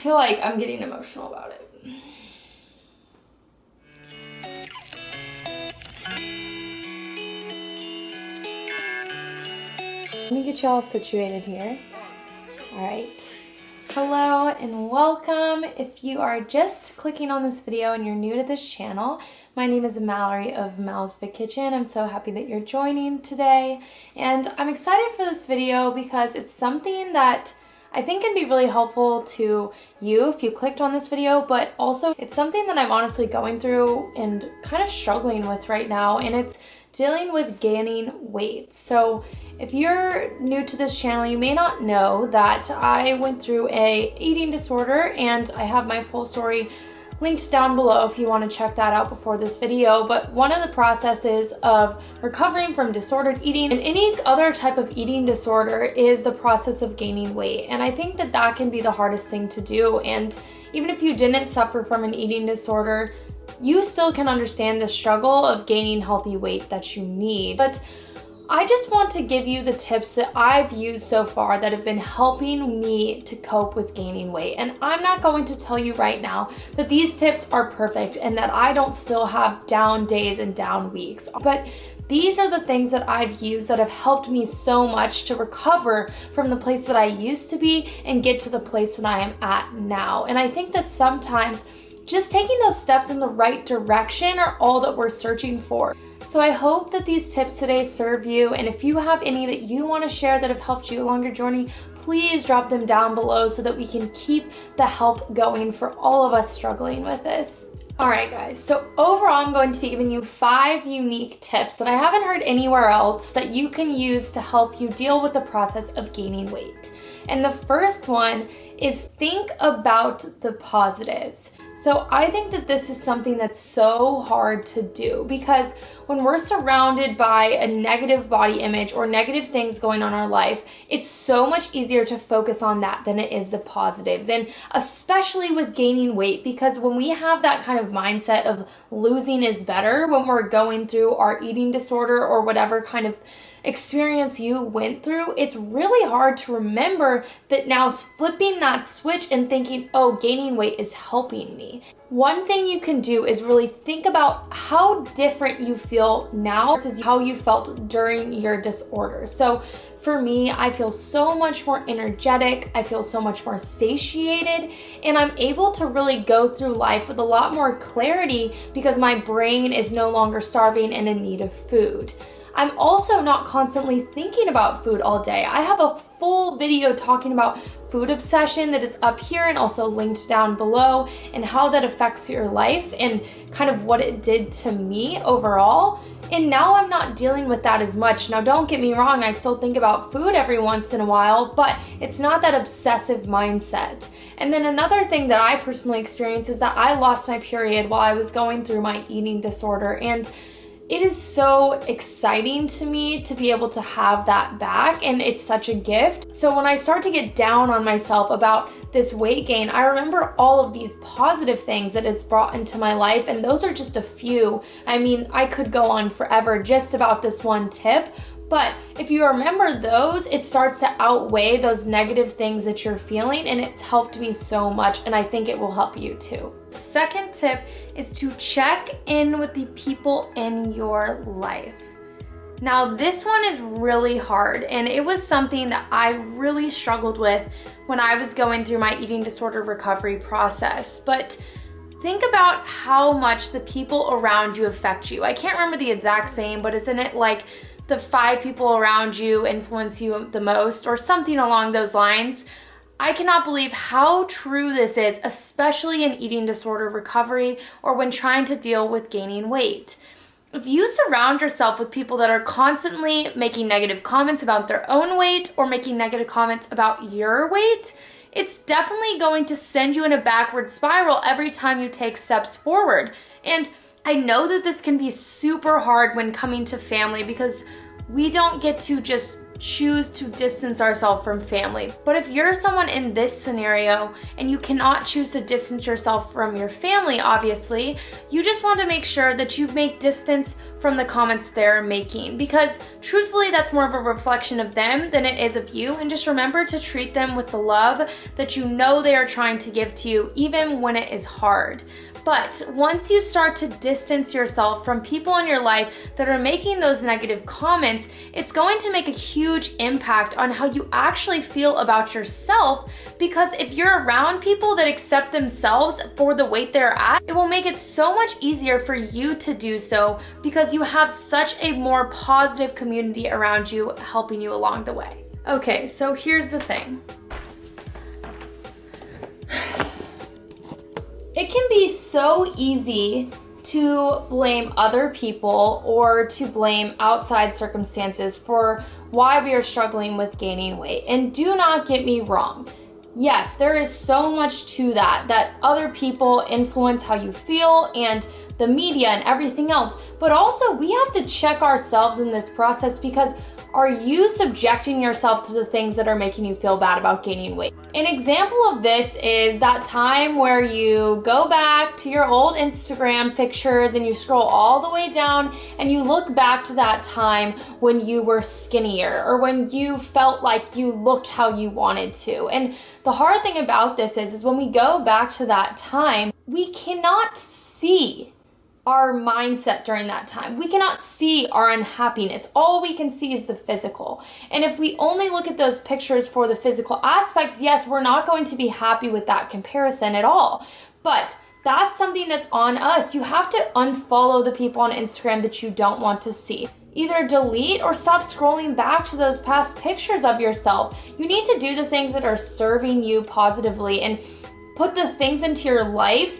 feel like I'm getting emotional about it. Let me get you all situated here. All right. Hello and welcome. If you are just clicking on this video and you're new to this channel, my name is Mallory of Mal's Big Kitchen. I'm so happy that you're joining today. And I'm excited for this video because it's something that I think can be really helpful to you if you clicked on this video, but also it's something that I'm honestly going through and kind of struggling with right now, and it's dealing with gaining weight. So if you're new to this channel, you may not know that I went through a eating disorder, and I have my full story linked down below if you want to check that out before this video. But one of the processes of recovering from disordered eating and any other type of eating disorder is the process of gaining weight. And I think that that can be the hardest thing to do. And even if you didn't suffer from an eating disorder, you still can understand the struggle of gaining healthy weight that you need. But I just want to give you the tips that I've used so far that have been helping me to cope with gaining weight. And I'm not going to tell you right now that these tips are perfect and that I don't still have down days and down weeks. But these are the things that I've used that have helped me so much to recover from the place that I used to be and get to the place that I am at now. And I think that sometimes just taking those steps in the right direction are all that we're searching for. So I hope that these tips today serve you, and if you have any that you want to share that have helped you along your journey, please drop them down below so that we can keep the help going for all of us struggling with this. Alright guys, so overall I'm going to be giving you 5 unique tips that I haven't heard anywhere else that you can use to help you deal with the process of gaining weight. And the first one is think about the positives. So I think that this is something that's so hard to do because when we're surrounded by a negative body image or negative things going on in our life, it's so much easier to focus on that than it is the positives. And especially with gaining weight, because when we have that kind of mindset of losing is better when we're going through our eating disorder or whatever kind of experience you went through, it's really hard to remember that now flipping that switch and thinking, oh, gaining weight is helping me. One thing you can do is really think about how different you feel now versus how you felt during your disorder. So for me, I feel so much more energetic, I feel so much more satiated, and I'm able to really go through life with a lot more clarity because my brain is no longer starving and in need of food. I'm also not constantly thinking about food all day. I have a full video talking about food obsession that is up here and also linked down below, and how that affects your life and kind of what it did to me overall. And now I'm not dealing with that as much. Now don't get me wrong, I still think about food every once in a while, but it's not that obsessive mindset. And then another thing that I personally experienced is that I lost my period while I was going through my eating disorder, and it is so exciting to me to be able to have that back, and it's such a gift. So when I start to get down on myself about this weight gain, I remember all of these positive things that it's brought into my life, and those are just a few. I mean, I could go on forever just about this one tip, but if you remember those, it starts to outweigh those negative things that you're feeling, and it's helped me so much, and I think it will help you too. Second tip is to check in with the people in your life. Now this one is really hard, and it was something that I really struggled with when I was going through my eating disorder recovery process. But think about how much the people around you affect you. I can't remember the exact same, but isn't it like the 5 people around you influence you the most, or something along those lines? I cannot believe how true this is, especially in eating disorder recovery or when trying to deal with gaining weight. If you surround yourself with people that are constantly making negative comments about their own weight or making negative comments about your weight, it's definitely going to send you in a backward spiral every time you take steps forward. And I know that this can be super hard when coming to family because we don't get to just choose to distance ourselves from family. But if you're someone in this scenario and you cannot choose to distance yourself from your family, obviously, you just want to make sure that you make distance from the comments they're making, because truthfully that's more of a reflection of them than it is of you. And just remember to treat them with the love that you know they are trying to give to you, even when it is hard. But once you start to distance yourself from people in your life that are making those negative comments, it's going to make a huge impact on how you actually feel about yourself, because if you're around people that accept themselves for the weight they're at, it will make it so much easier for you to do so, because you have such a more positive community around you helping you along the way. Okay, so here's the thing. It can be so easy to blame other people or to blame outside circumstances for why we are struggling with gaining weight. And do not get me wrong. Yes, there is so much to that other people influence how you feel and the media and everything else. But also we have to check ourselves in this process, because are you subjecting yourself to the things that are making you feel bad about gaining weight? An example of this is that time where you go back to your old Instagram pictures and you scroll all the way down and you look back to that time when you were skinnier or when you felt like you looked how you wanted to. And the hard thing about this is when we go back to that time, we cannot see our mindset during that time. We cannot see our unhappiness. All we can see is the physical. And if we only look at those pictures for the physical aspects, yes, we're not going to be happy with that comparison at all. But that's something that's on us. You have to unfollow the people on Instagram that you don't want to see. Either delete or stop scrolling back to those past pictures of yourself. You need to do the things that are serving you positively and put the things into your life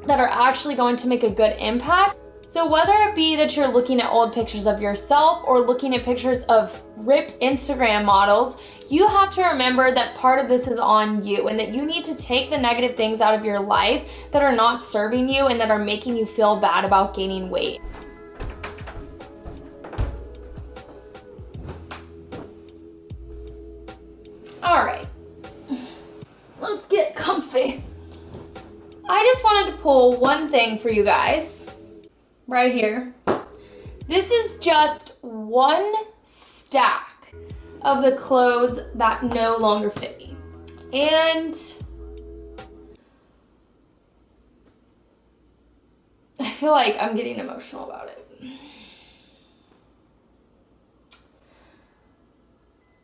that are actually going to make a good impact. So whether it be that you're looking at old pictures of yourself or looking at pictures of ripped Instagram models, you have to remember that part of this is on you, and that you need to take the negative things out of your life that are not serving you and that are making you feel bad about gaining weight. All right, let's get comfy. I just wanted to pull one thing for you guys right here. This is just one stack of the clothes that no longer fit me. And I feel like I'm getting emotional about it.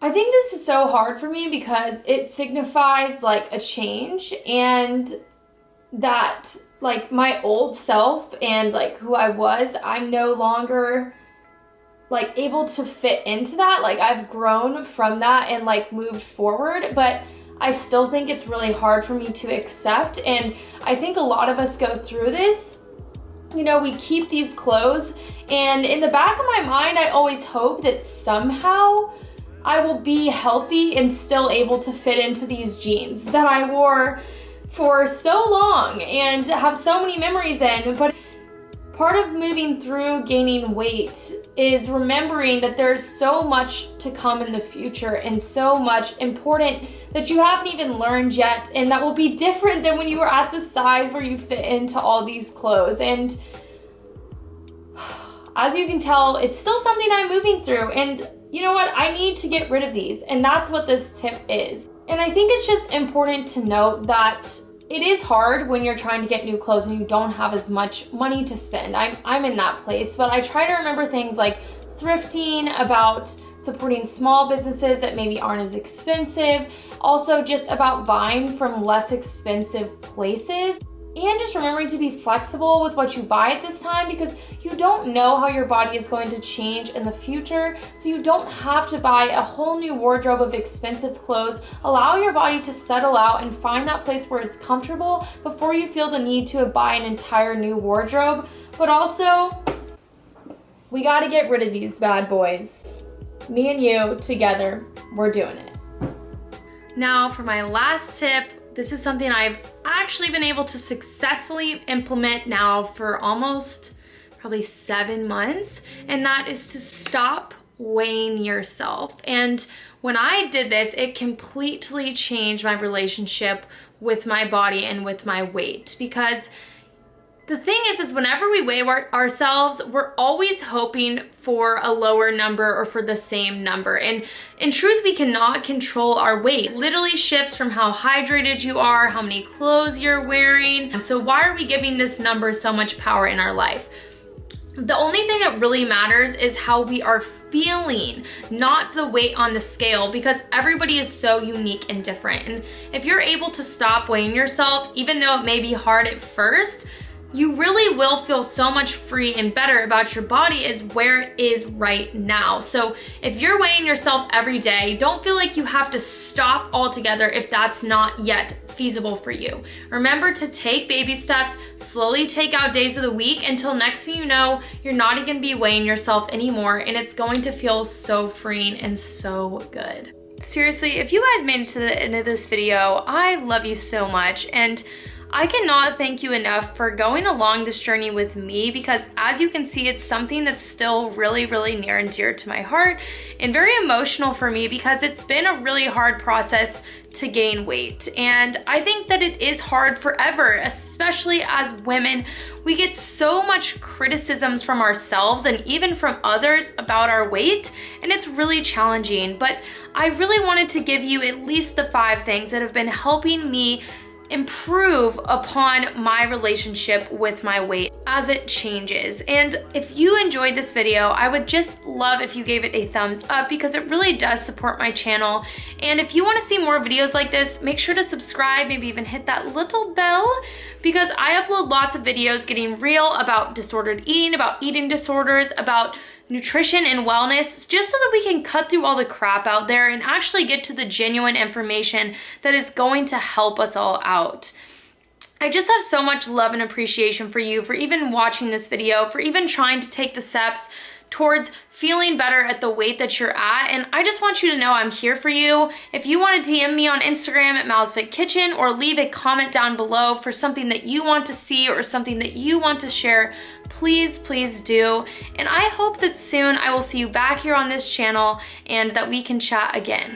I think this is so hard for me because it signifies like a change, and that like my old self and like who I was, I'm no longer like able to fit into that. Like I've grown from that and like moved forward, but I still think it's really hard for me to accept. And I think a lot of us go through this. You know, we keep these clothes, and in the back of my mind, I always hope that somehow I will be healthy and still able to fit into these jeans that I wore for so long and have so many memories in. But part of moving through gaining weight is remembering that there's so much to come in the future and so much important that you haven't even learned yet, and that will be different than when you were at the size where you fit into all these clothes. And as you can tell, it's still something I'm moving through, and you know what? I need to get rid of these, and that's what this tip is. And I think it's just important to note that it is hard when you're trying to get new clothes and you don't have as much money to spend. I'm in that place, but I try to remember things like thrifting, about supporting small businesses that maybe aren't as expensive, also just about buying from less expensive places, and just remembering to be flexible with what you buy at this time, because you don't know how your body is going to change in the future. So you don't have to buy a whole new wardrobe of expensive clothes. Allow your body to settle out and find that place where it's comfortable before you feel the need to buy an entire new wardrobe. But also, we got to get rid of these bad boys. Me and you together, we're doing it. Now for my last tip, this is something I've actually been able to successfully implement now for almost probably 7 months, and that is to stop weighing yourself. And when I did this, it completely changed my relationship with my body and with my weight, because the thing is whenever we weigh ourselves, we're always hoping for a lower number or for the same number. And in truth, we cannot control our weight. It literally shifts from how hydrated you are, how many clothes you're wearing. And so why are we giving this number so much power in our life? The only thing that really matters is how we are feeling, not the weight on the scale, because everybody is so unique and different. And if you're able to stop weighing yourself, even though it may be hard at first, you really will feel so much free and better about your body is where it is right now. So if you're weighing yourself every day, don't feel like you have to stop altogether if that's not yet feasible for you. Remember to take baby steps, slowly take out days of the week until next thing you know, you're not even gonna be weighing yourself anymore, and it's going to feel so freeing and so good. Seriously, if you guys made it to the end of this video, I love you so much, and I cannot thank you enough for going along this journey with me, because as you can see, it's something that's still really, really near and dear to my heart and very emotional for me, because it's been a really hard process to gain weight. And I think that it is hard forever, especially as women. We get so much criticisms from ourselves and even from others about our weight, and it's really challenging. But I really wanted to give you at least the 5 things that have been helping me improve upon my relationship with my weight as it changes. And if you enjoyed this video, I would just love if you gave it a thumbs up, because it really does support my channel. And if you want to see more videos like this, make sure to subscribe, maybe even hit that little bell, because I upload lots of videos getting real about disordered eating, about eating disorders, about nutrition and wellness, just so that we can cut through all the crap out there and actually get to the genuine information that is going to help us all out. I just have so much love and appreciation for you, for even watching this video, for even trying to take the steps towards feeling better at the weight that you're at. And I just want you to know I'm here for you. If you want to DM me on Instagram at Mal's Fit Kitchen, or leave a comment down below for something that you want to see or something that you want to share, please, please do. And I hope that soon I will see you back here on this channel and that we can chat again.